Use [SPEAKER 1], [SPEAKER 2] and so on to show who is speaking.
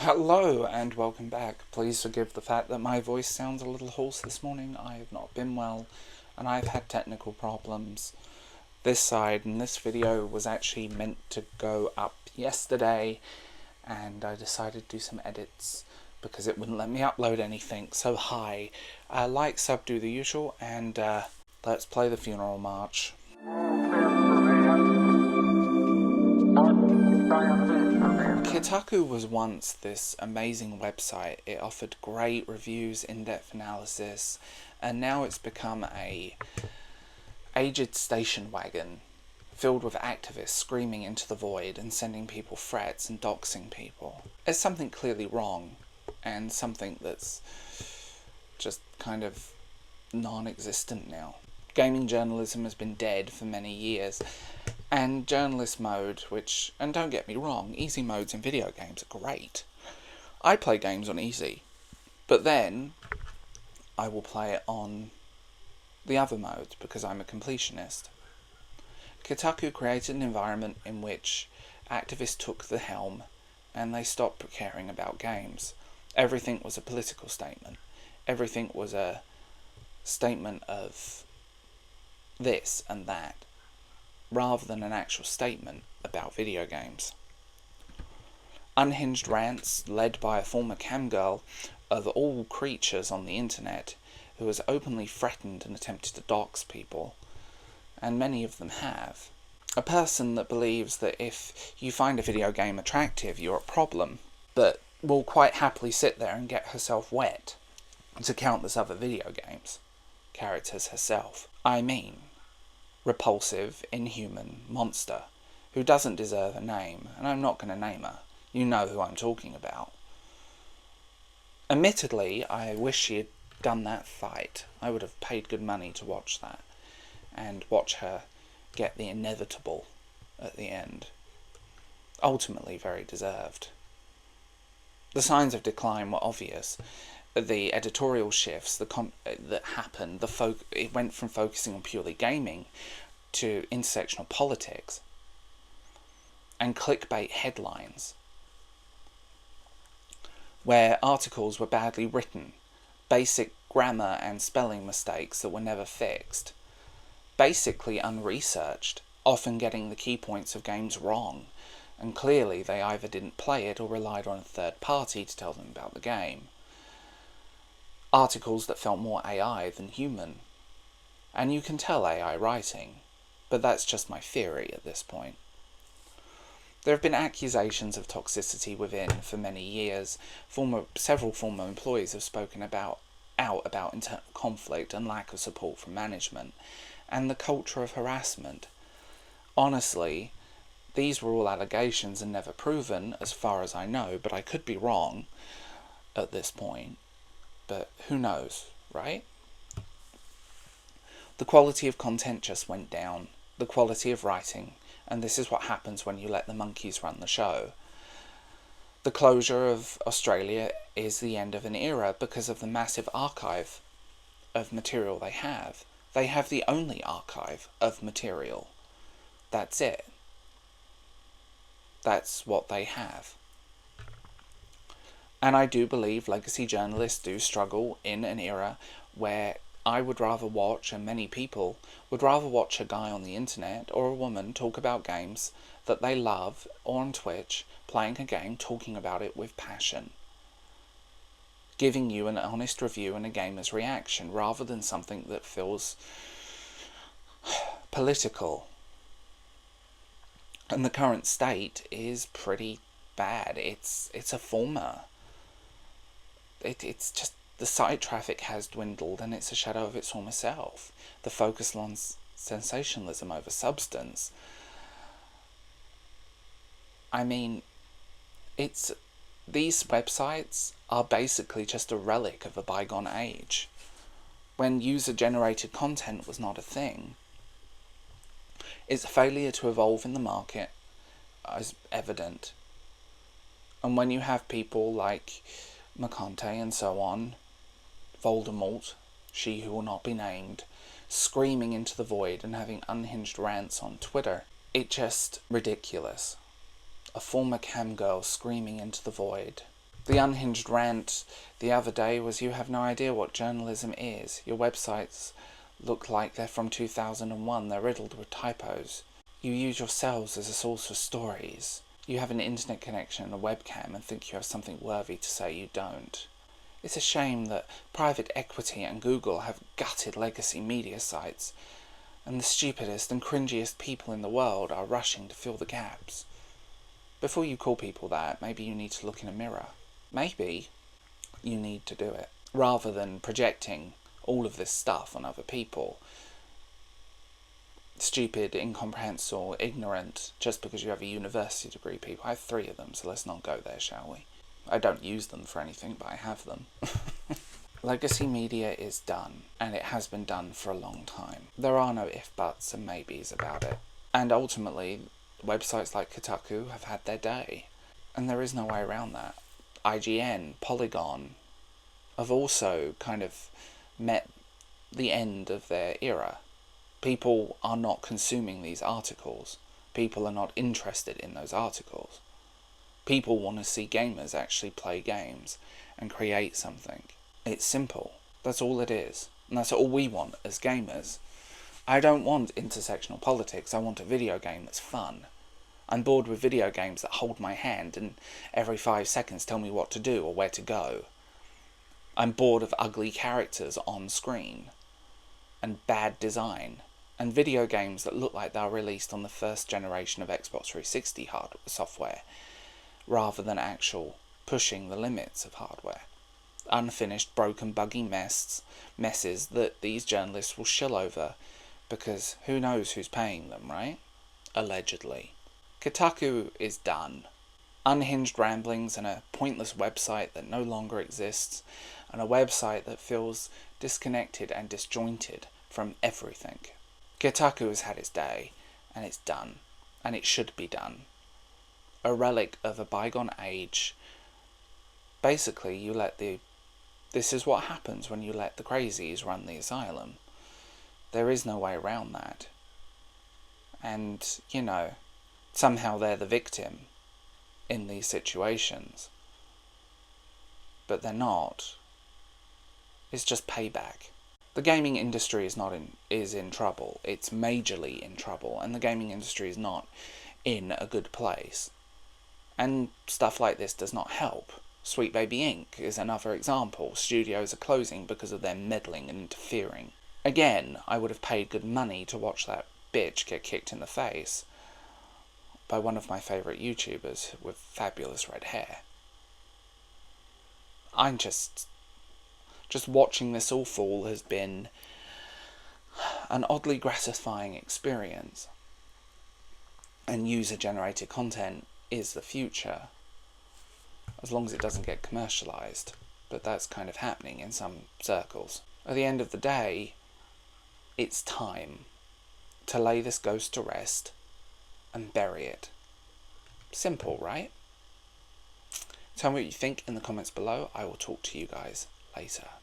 [SPEAKER 1] Hello and welcome back. Please forgive the fact that my voice sounds a little hoarse this morning. I have not been well and I've had technical problems. This side and this video was actually meant to go up yesterday and I decided to do some edits because it wouldn't let me upload anything. So hi, like, sub, do the usual, and let's play the funeral march. Kotaku was once this amazing website. It offered great reviews, in-depth analysis, and now it's become a aged station wagon filled with activists screaming into the void and sending people threats and doxing people. It's something clearly wrong, and something that's just kind of non-existent now. Gaming journalism has been dead for many years, and journalist mode, and don't get me wrong, easy modes in video games are great. I play games on easy, but then I will play it on the other modes because I'm a completionist. Kotaku created an environment in which activists took the helm and they stopped caring about games. Everything was a political statement. Everything was a statement of this and that, rather than an actual statement about video games. Unhinged rants, led by a former camgirl of all creatures on the internet, who has openly threatened and attempted to dox people, and many of them have. A person that believes that if you find a video game attractive, you're a problem, but will quite happily sit there and get herself wet to countless other video games characters herself. I mean, repulsive, inhuman monster who doesn't deserve a name, and I'm not going to name her. You know who I'm talking about. Admittedly, I wish she had done that fight. I would have paid good money to watch that, and watch her get the inevitable at the end. Ultimately very deserved. The signs of decline were obvious. The editorial shifts that happened, it went from focusing on purely gaming to intersectional politics and clickbait headlines, where articles were badly written, basic grammar and spelling mistakes that were never fixed, basically unresearched, often getting the key points of games wrong, and clearly they either didn't play it or relied on a third party to tell them about the game. Articles that felt more AI than human. And you can tell AI writing, but that's just my theory at this point. There have been accusations of toxicity within for many years. Several former employees have spoken out about internal conflict and lack of support from management, and the culture of harassment. Honestly, these were all allegations and never proven, as far as I know, but I could be wrong at this point. But who knows, right? The quality of content just went down. The quality of writing. And this is what happens when you let the monkeys run the show. The closure of Australia is the end of an era because of the massive archive of material they have. They have the only archive of material. That's it. That's what they have. And I do believe legacy journalists do struggle in an era where I would rather watch, and many people would rather watch, a guy on the internet or a woman talk about games that they love, or on Twitch, playing a game, talking about it with passion, giving you an honest review and a gamer's reaction, rather than something that feels political. And the current state is pretty bad. It's a former. It's just, the site traffic has dwindled and it's a shadow of its former self. The focus on sensationalism over substance. I mean, these websites are basically just a relic of a bygone age, when user-generated content was not a thing. Its failure to evolve in the market is evident. And when you have people like McConte and so on, Voldemort, she who will not be named, screaming into the void and having unhinged rants on Twitter, it's just ridiculous. A former cam girl screaming into the void. The unhinged rant the other day was you have no idea what journalism is. Your websites look like they're from 2001. They're riddled with typos. You use yourselves as a source for stories. You have an internet connection and a webcam and think you have something worthy to say you don't. It's a shame that private equity and Google have gutted legacy media sites, and the stupidest and cringiest people in the world are rushing to fill the gaps. Before you call people that, maybe you need to look in a mirror. Maybe you need to do it, rather than projecting all of this stuff on other people. Stupid, incomprehensible, ignorant, just because you have a university degree, people. I have 3 of them, so let's not go there, shall we? I don't use them for anything, but I have them. Legacy media is done, and it has been done for a long time. There are no if, buts, and maybes about it. And ultimately, websites like Kotaku have had their day, and there is no way around that. IGN, Polygon have also kind of met the end of their era. People are not consuming these articles. People are not interested in those articles. People want to see gamers actually play games and create something. It's simple. That's all it is. And that's all we want as gamers. I don't want intersectional politics. I want a video game that's fun. I'm bored with video games that hold my hand and every 5 seconds tell me what to do or where to go. I'm bored of ugly characters on screen and bad design and video games that look like they're released on the first generation of Xbox 360 software rather than actual pushing the limits of hardware. Unfinished, broken, buggy messes that these journalists will shill over because who knows who's paying them, right? Allegedly. Kotaku is done. Unhinged ramblings and a pointless website that no longer exists, and a website that feels disconnected and disjointed from everything. Kotaku has had its day, and it's done, and it should be done. A relic of a bygone age. Basically, this is what happens when you let the crazies run the asylum. There is no way around that. And, somehow they're the victim in these situations. But they're not. It's just payback. The gaming industry is in trouble. It's majorly in trouble, and the gaming industry is not in a good place. And stuff like this does not help. Sweet Baby Inc. is another example. Studios are closing because of them meddling and interfering. Again, I would have paid good money to watch that bitch get kicked in the face by one of my favourite YouTubers with fabulous red hair. I'm just watching this all fall has been an oddly gratifying experience. And user-generated content is the future, as long as it doesn't get commercialised. But that's kind of happening in some circles. At the end of the day, it's time to lay this ghost to rest and bury it. Simple, right? Tell me what you think in the comments below. I will talk to you guys later.